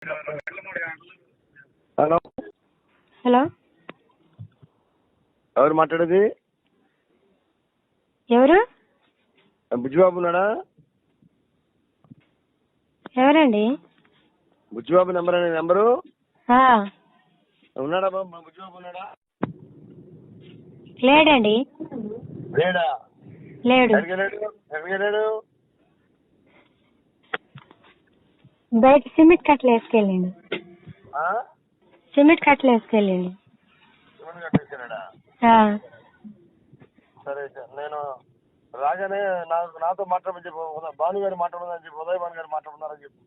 Hello hello, ఎవరు మాట్లాడేది? ఎవరు? బుజ్జిబాబు ఉన్నాడా? ఎవరండి? బుజ్జిబాబు నెంబర్ అనే నెంబరు ఆ, ఉన్నాడా బాబు? బుజ్జిబాబు ఉన్నాడా? లేడండి. లేడా? లేడు. ఎక్కడికి వెళ్ళాడు? బయట సిమెంట్ కట్టలు వేసుకెళ్ళండి. ఆ? సిమెంట్ కట్టలు వేసుకెళ్ళండి. శివుని కట్టేసాడా? సరే నేను రాగానే నాతో మాట్లాడమని చెప్పు. భాను గారు మాట్లాడమని చెప్పి, ఉదయ్ భాను గారు మాట్లాడుతున్నారని చెప్పు.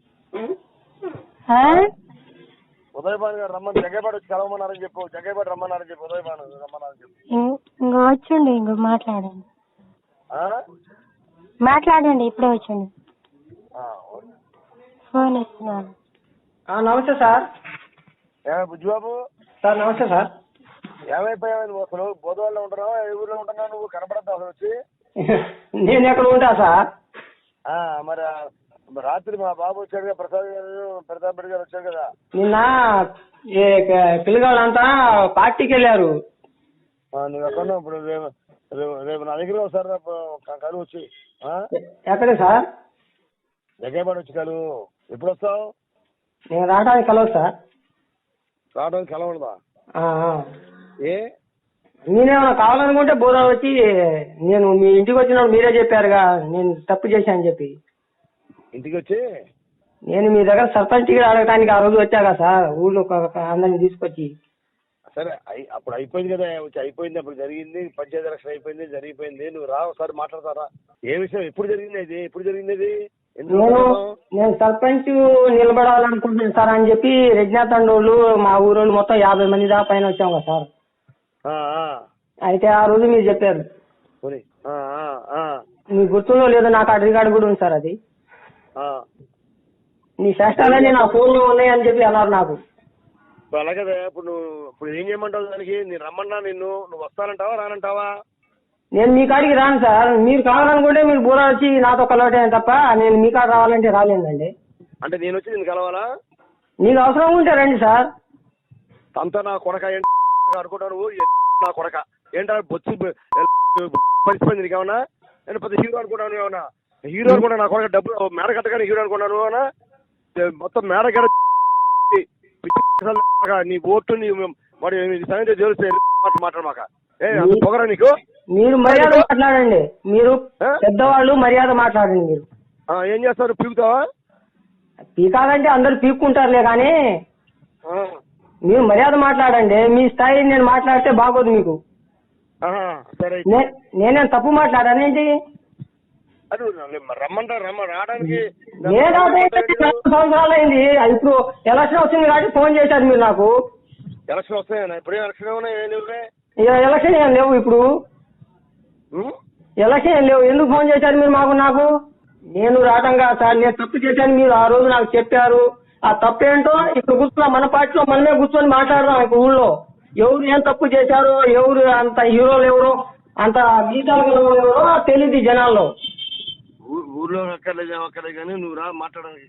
ఉదయ్ భాను గారు రమ్మని జగ్గేపాటి వచ్చి కలవమన్నారని చెప్పు. జగ్గేపాటి రమ్మన్నారని చెప్పు. ఉదయ్ భాను రమ్మన్నారని చెప్పు. ఇంకో వచ్చండి, ఇంకో మాట్లాడండి. మాట్లాడండి, ఇప్పుడే వచ్చండి. ఫోన్ ఇస్తున్నాను. నమస్తే సార్. బుజ్జిబాబు సార్ నమస్తే సార్. ఏమైపోయావు నువ్వు? అసలు బోధవాళ్ళలో ఉంటున్నావు? ఏ ఊర్లో ఉంటున్నావు? నువ్వు కనపడద్దు అసలు వచ్చి. నేను ఎక్కడ ఉంటా సార్? మరి రాత్రి మా బాబు వచ్చాడు కదా, ప్రతాప్ రెడ్డి గారు వచ్చాడు కదా. నిన్న పిల్లగాళ్ళంతా పార్టీకి వెళ్ళారు. నువ్వు ఎక్కడున్నావు ఇప్పుడు? రేపు నా దగ్గర ఒకసారి కలు వచ్చి. ఎక్కడే సార్? జగ్గేపాటి వచ్చి కలు. ఎప్పుడు వస్తావు? నేను రావడానికి కలవదు సార్. రావడానికి కలవడదా? ఏ నేనేమన్నా కావాలనుకుంటే బోధ వచ్చి, నేను మీ ఇంటికి వచ్చినప్పుడు మీరే చెప్పారుగా నేను తప్పు చేశానని చెప్పి. ఇంటికి వచ్చి నేను మీ దగ్గర సర్పంచ్కి అడగటానికి ఆ రోజు వచ్చాగా సార్, ఊళ్ళో అందరిని తీసుకొచ్చి. సరే అప్పుడు అయిపోయింది కదా, వచ్చి అయిపోయింది. అప్పుడు జరిగింది, పంచాయతీ ఎలక్షన్ అయిపోయింది, జరిగిపోయింది. నువ్వు రా ఒకసారి మాట్లాడతారా? ఏ విషయం? ఎప్పుడు జరిగింది ఇది? ఎప్పుడు జరిగింది ఇది? నేను సర్పంచ్ నిలబడాలనుకుంటున్నాను సార్ అని చెప్పి రెడ్నాతండోళ్ళు మా ఊరోళ్ళు మొత్తం 50 మంది దాకా పైన వచ్చాం కదా సార్. అయితే ఆ రోజు మీరు చెప్పారు, మీకు గుర్తుందో లేదో నాకు ఆ రికార్డు కూడా ఉంది సార్. అది నీ శాస్త్రాలన్నీ నా ఫోన్లో ఉన్నాయని చెప్పి అన్నారు నాకు. అలాగే ఇప్పుడు నువ్వు ఇప్పుడు ఏం చేయమంటావు దానికి? నేను రమ్మన్నా నిన్ను, నువ్వు వస్తానంటావా రానంటావా? నేను మీ కాడికి రాను సార్. మీరు కావాలనుకుంటే మీరు బూర వచ్చి నాతో కలవటే తప్ప నేను మీ కాడ రావాలంటే రాలేదండి. అంటే నేను వచ్చి నేను కలవాలా? నీకు అవసరం ఉంటే రండి సార్. అంతా నా కొడక అనుకుంటావు నువ్వు. నా కొడక ఏంటో బొచ్చి పరిస్థితి నీకేమన్నా? నేను పెద్ద హీరో అనుకుంటాను. ఏమన్నా హీరో అనుకుంటా? నా కొడక డబ్బులు మేడ కట్టగానే హీరో అనుకున్నాను అన్నా. మొత్తం మేడ గడ నీ ఓటు నీ మరి సంగతి తెలిస్తే మాట్లాడమాక. పొగరా నీకు? మీరు మర్యాద మాట్లాడండి. మీరు పెద్దవాళ్ళు, మర్యాద మాట్లాడండి. మీరు ఏం చేస్తారు? పీకుతావా? పీకాలంటే అందరు పీక్కుంటారులే, కానీ మీరు మర్యాద మాట్లాడండి. మీ స్థాయి నేను మాట్లాడితే బాగోదు మీకు. సరే, నేనేం తప్పు మాట్లాడానేంటి? రమ్మంటారు రావడానికి. 4 సంవత్సరాలు అయింది. ఇప్పుడు ఎలక్షన్ వచ్చింది కాబట్టి ఫోన్ చేశారు మీరు నాకు. ఎలక్షన్ వస్తాయన్నా? ఇప్పుడు ఎలక్షన్ ఎలక్షన్ ఏం లేవు. ఇప్పుడు ఎలక్షన్ ఏం లేవు. ఎందుకు ఫోన్ చేశారు మీరు నాకు? నేను రావడం కాదు సార్. నేను తప్పు చేశాను, మీరు ఆ రోజు నాకు చెప్పారు. ఆ తప్పు ఏంటో ఇప్పుడు కూర్చున్నా, మన పార్టీలో మనమే కూర్చొని మాట్లాడదాం. ఇప్పుడు ఊళ్ళో ఎవరు ఏం తప్పు చేశారో, ఎవరు అంత హీరోలు ఎవరో, అంత గీతాలు ఎవరో తెలియదు జనాల్లో. ఊర్లో అక్కర్లేదు కానీ నువ్వు రా మాట్లాడడానికి.